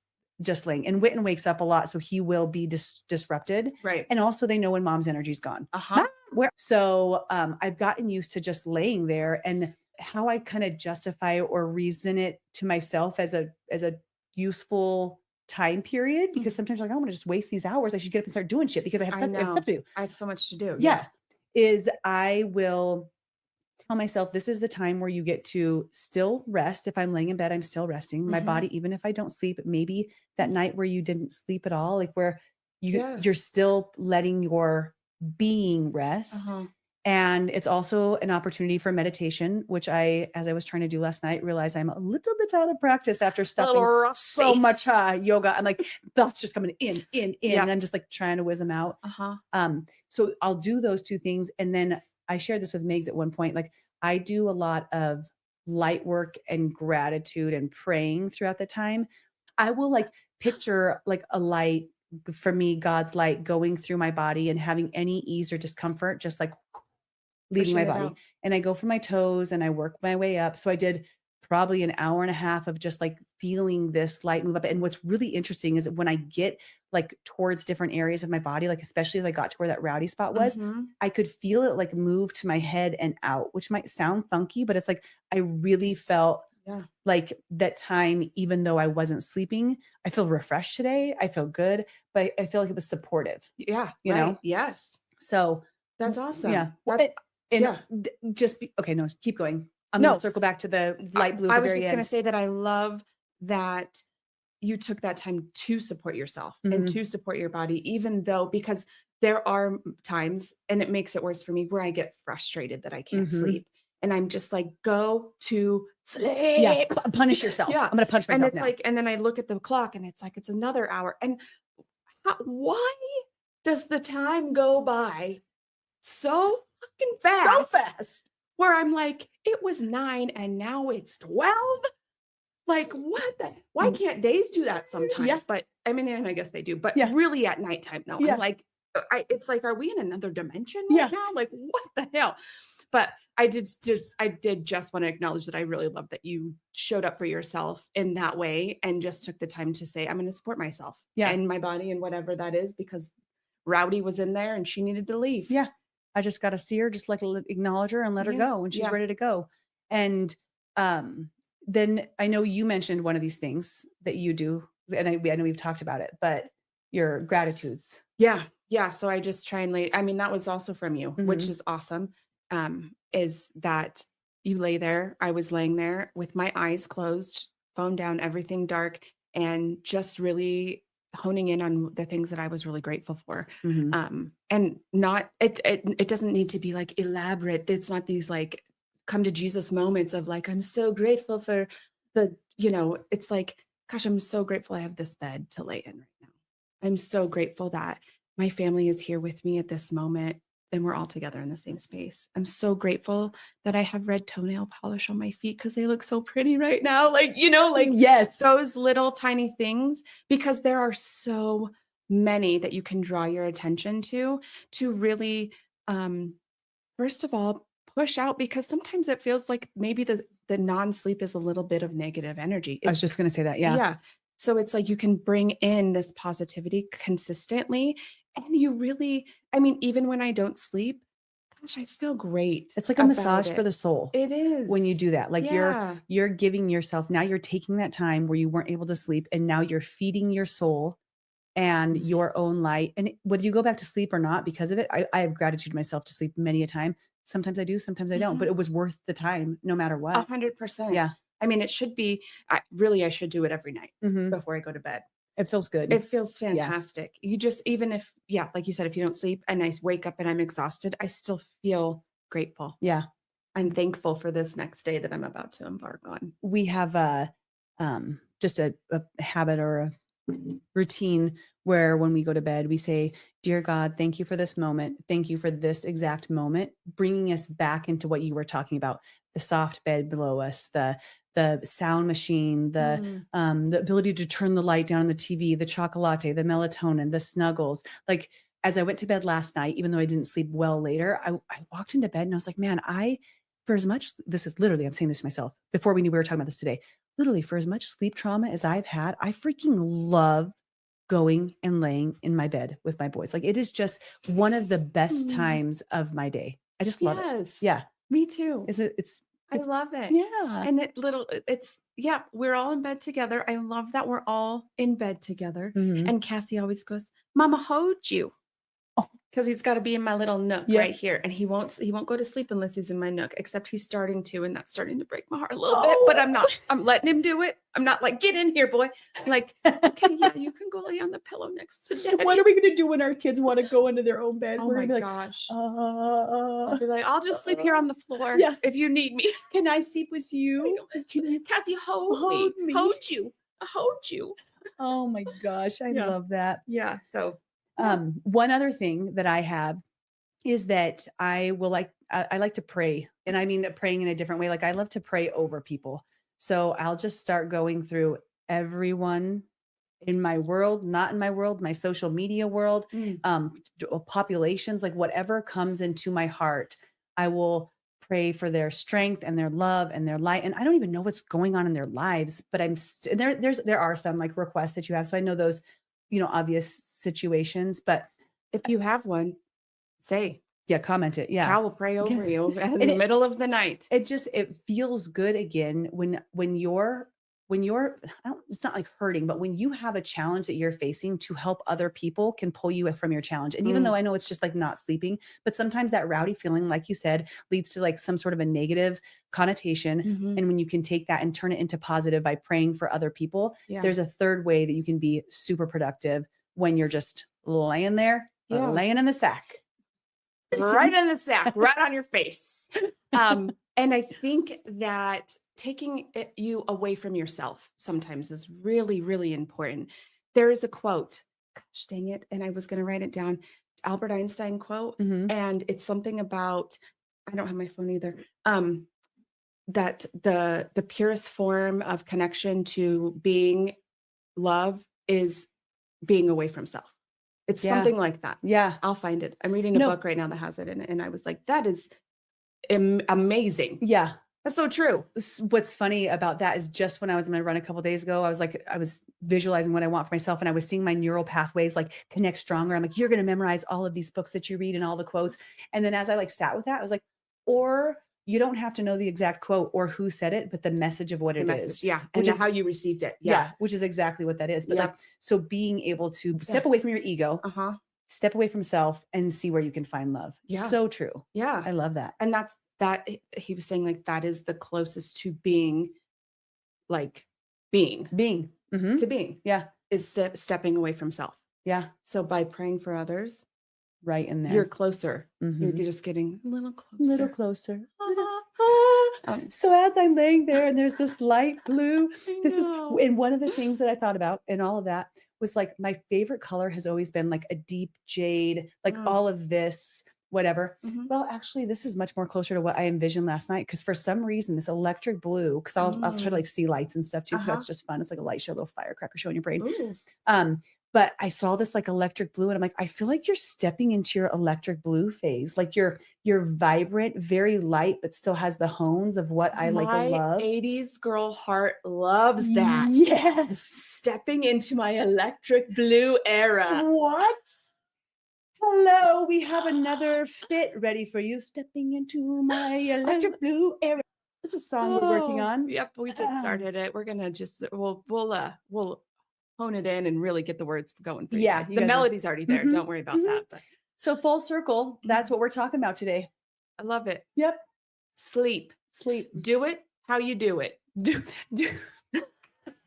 laying, and Witten wakes up a lot. So he will be disrupted. Right. And also they know when mom's energy's gone. So I've gotten used to just laying there and how I kind of justify or reason it to myself as a useful time period, because sometimes you're like, I want to just waste these hours. I should get up and start doing shit because I have stuff to do. I have so much to do. Yeah. Is I will tell myself this is the time where you get to still rest. If I'm laying in bed, I'm still resting my body, even if I don't sleep. Maybe that night where you didn't sleep at all, like where you're still letting your being rest. And it's also an opportunity for meditation, which as I was trying to do last night, realized I'm a little bit out of practice after stopping so much yoga. I'm like, thoughts just coming in, and I'm just like trying to whiz them out. So I'll do those 2 things. And then I shared this with Megs at one point. Like I do a lot of light work and gratitude and praying throughout the time. I will like picture like a light, for me, God's light going through my body and having any ease or discomfort, just like leaving my body. And I go from my toes and I work my way up. So I did probably an hour and a half of just like feeling this light move up. And what's really interesting is that when I get like towards different areas of my body, like especially as I got to where that rowdy spot was, Mhm. I could feel it like move to my head and out, which might sound funky, but it's like I really felt Yeah. like that time, even though I wasn't sleeping, I feel refreshed today. I feel good, but I feel like it was supportive, Yeah, you right. know? Yes. So That's yeah. awesome. Well, That's and yeah. just okay, no, keep going. I'm going to No, circle back to the light blue at I the was very just gonna end. say that I love that you took that time to support yourself and Mhm. to support your body, even though because there are times, and it makes it worse for me, where I get frustrated that I can't Mhm. sleep. And I'm just like, go to Yeah, sleep. punish yourself. Yeah. I'm going to punch And myself it's now. like, and then I look at the clock and it's like, it's another hour. And why does the time go by so fucking So fast? fast. Where I'm like, it was 9 and now it's 12? Like, what the why Mm, can't days do that yeah, sometimes? But I mean, and I guess they do, but yeah, really at nighttime, though, I'm yeah, like, it's like, are we in another dimension right yeah. now? Like, what the hell? But I did just want to acknowledge that I really love that you showed up for yourself in that way and just took the time to say, I'm going to support myself Yeah. and my body and whatever that is because Rowdy was in there and she needed to leave. Yeah. I just got to see her, just like acknowledge her and let her Yeah. go when she's Yeah. ready to go. And um, then I know you mentioned one of these things that you do, and I know we've talked about it, but your gratitudes. Yeah, yeah, so I just try and lay I mean, that was also from you, which Mhm. is awesome, is that you lay there I was laying there with my eyes closed, phone down, everything dark, and just really honing in on the things that I was really grateful for, Mhm. and not it doesn't need to be, like, elaborate, it's not these, like, come to Jesus moments of, like, "I'm so grateful for it's like, "Gosh, I'm so grateful I have this bed to lay in right now." I'm so grateful that my family is here with me at this moment and we're all together in the same space. I'm so grateful that I have red toenail polish on my feet because they look so pretty right now. Like, like Yes. those little tiny things, because there are so many that you can draw your attention to really, um, first of all, push out because sometimes it feels like maybe the non-sleep is a little bit of negative energy. I was just going to say that. Yeah. Yeah. So it's like you can bring in this positivity consistently. And you really, I mean, even when I don't sleep, gosh, I feel great It's like a about massage for it. the soul It is. when you do that. Like Yeah. you're giving yourself, now you're taking that time where you weren't able to sleep and now you're feeding your soul and Mhm. your own light. And whether you go back to sleep or not because of it, I have gratitude myself to sleep many a time. Sometimes I do, sometimes I don't, but Mhm. it was worth the time no matter what. 100%. Yeah. I mean, it should be, I should do it every night Mhm. before I go to bed. It feels good. It feels Yeah. fantastic. You just, even if, yeah, like you said, if you don't sleep and I wake up and I'm exhausted, I still feel grateful. Yeah. I'm thankful for this next day that I'm about to embark on. We have just a habit or a routine where when we go to bed, we say, Dear God, thank you for this moment. Thank you for this exact moment, bringing us back into what you were talking about, the soft bed below us, the sound machine, Mm. the ability to turn the light down on the TV, the chocolate, the melatonin, the snuggles. Like as I went to bed last night, even though I didn't sleep well later, I walked into bed and I was like, man, for as much, this is literally, I'm saying this to myself before we knew we were talking about this today. Literally, for as much sleep trauma as I've had, I freaking love going and laying in my bed with my boys. Like it is just one of the best Mm. times of my day. I just love it. Yes. Yeah. Me too. I It's love it. yeah. And it's yeah, we're all in bed together. I love that we're all in bed together. Mhm. And Cassie always goes, "Mama, hold you." Oh, Because he's got to be in my little nook yeah. right here. And he won't go to sleep unless he's in my nook, except he's starting to, and that's starting to break my heart a little bit. But Oh. I'm letting him do it. I'm not like, get in here, boy. I'm like, okay, yeah, you can go lay on the pillow next to What daddy. are we gonna do when our kids want to go into their own bed? Oh We're my gonna be like, gosh. I'll uh, be like, I'll just sleep here on the floor yeah. if you need me. Can I sleep with I you? know. Can you Cassie, hold hold me. me? Hold you. Hold you. Oh my gosh, I Yeah. love that. Yeah. So yeah. One other thing that I have is that I like to pray, and I mean praying in a different way. Like I love to pray over people. So I'll just start going through everyone in my world, not in my world, my social media world, Mm. populations, like whatever comes into my heart, I will pray for their strength and their love and their light. And I don't even know what's going on in their lives, but there are some like requests that you have. So I know those, obvious situations, but If you have one, say, yeah, comment it. Yeah. Cal will pray over you in And the middle of the night. it feels good again it's not like hurting, but when you have a challenge that you're facing, to help other people can pull you from your challenge. And even though I know it's just like not sleeping, but sometimes that rowdy feeling, like you said, leads to like some sort of a negative connotation. And when you can take that and turn it into positive by praying for other people, there's a third way that you can be super productive when you're just laying there, laying in the sack. Right in the sack, right on your face. And I think that taking you away from yourself sometimes is really, really important. There is a quote, gosh dang it, and I was going to write it down. It's Albert Einstein quote, and it's something about, I don't have my phone either, that the purest form of connection to being love is being away from self. It's something like that. Yeah. I'll find it. I'm reading a book right now that has it in it. And I was like, that is amazing. Yeah. That's so true. What's funny about that is just when I was on my run a couple of days ago, I was visualizing what I want for myself. And I was seeing my neural pathways like connect stronger. I'm like, you're going to memorize all of these books that you read and all the quotes. And then as I like sat with that, I was like, or you don't have to know the exact quote or who said it, but the message of what it is. Yeah. And how you received it. Yeah. Which is exactly what that is. But like, so being able to step away from your ego, step away from self and see where you can find love. Yeah. So true. Yeah. I love that. And that he was saying like, that is the closest to being like to being. Yeah. Is stepping away from self. Yeah. So by praying for others, right in there, you're closer. You're just getting a little closer. So as I'm laying there and there's this light blue, and one of the things that I thought about in all of that was like, my favorite color has always been like a deep jade, like all of this, whatever. Well, actually, this is much more closer to what I envisioned last night. Cause for some reason, this electric blue, cause I'll try to like see lights and stuff too. Cause that's just fun. It's like a light show, a little firecracker show in your brain. But I saw this like electric blue and I'm like, I feel like you're stepping into your electric blue phase. Like you're vibrant, very light, but still has the hones of what I like love. 80s girl heart loves that. Yes. Stepping into my electric blue era. What? Hello, we have another fit ready for you. Stepping into my electric blue era. It's a song we're working on. Yep, we just started it. We're gonna we'll hone it in and really get the words going for you. Yeah, the melody's already there. Don't worry about that. But. So full circle, that's what we're talking about today. I love it. Yep. Sleep. Do it how you do it. Do.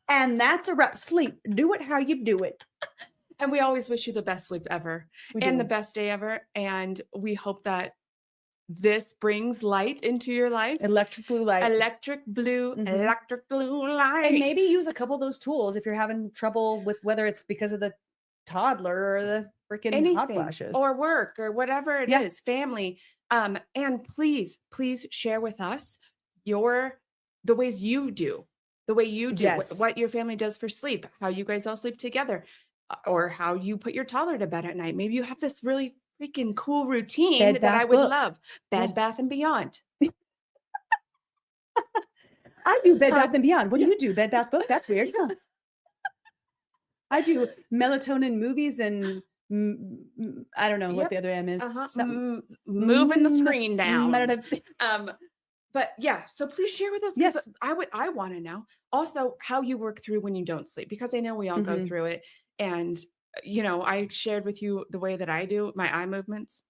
And that's a wrap. Sleep. Do it how you do it. And we always wish you the best sleep ever and the best day ever. And we hope that this brings light into your life. Electric blue light. Electric blue light. And maybe use a couple of those tools if you're having trouble with whether it's because of the toddler or the freaking hot flashes. Or work or whatever it is, family. And please share with us the ways you do, what your family does for sleep, how you guys all sleep together, or how you put your toddler to bed at night. Maybe you have this really freaking cool routine that I would love. Bed Bath and Beyond. I do Bed Bath and Beyond. What do you do? Bed Bath Book? That's weird. Huh? I do melatonin movies and I don't know what the other M is. Moving the screen down. But yeah, so please share with us. Yes. I want to know also how you work through when you don't sleep, because I know we all go through it. And, I shared with you the way that I do my eye movements.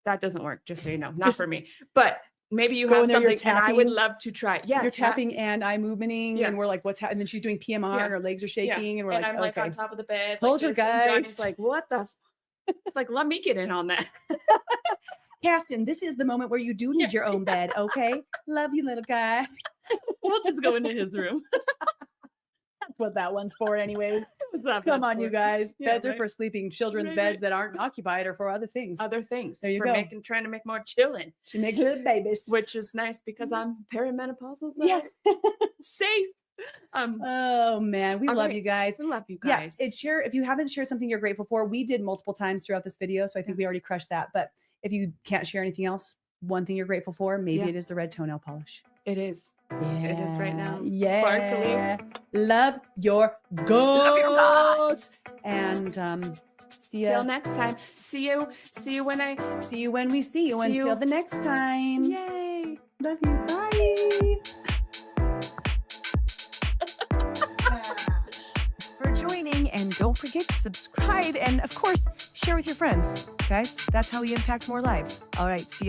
That doesn't work, just so you know, not for me, but maybe you have something and I would love to try. Yeah. You're tapping and eye movementing and we're like, what's happening? And then she's doing PMR and her legs are shaking and we're like, I'm like on top of the bed. Hold your guys. Johnny's like, what the? It's like, let me get in on that. Caston, this is the moment where you do need your own bed. Okay. Love you, little guy. We'll just go into his room. That's what that one's for anyway. Come on, you guys. Beds are for sleeping. Children's beds that aren't occupied are for other things. There you go. Trying to make more chilling. To make little babies. Which is nice because I'm perimenopausal. So safe. Oh man, we love you guys. We love you guys. Yeah, if you haven't shared something you're grateful for, we did multiple times throughout this video, so I think we already crushed that. But if you can't share anything else, one thing you're grateful for. Maybe Yeah. it is the red toenail polish. It is. Yeah. It is right now. Yeah. Sparkly. Love your ghost. Love your ghost. And see you. Till next time. See you when I See you when we see you. See Until you. the next time. Yay. Love you. Bye. For joining, and don't forget to subscribe and, of course, share with your friends. Guys, that's how we impact more lives. All right, see you.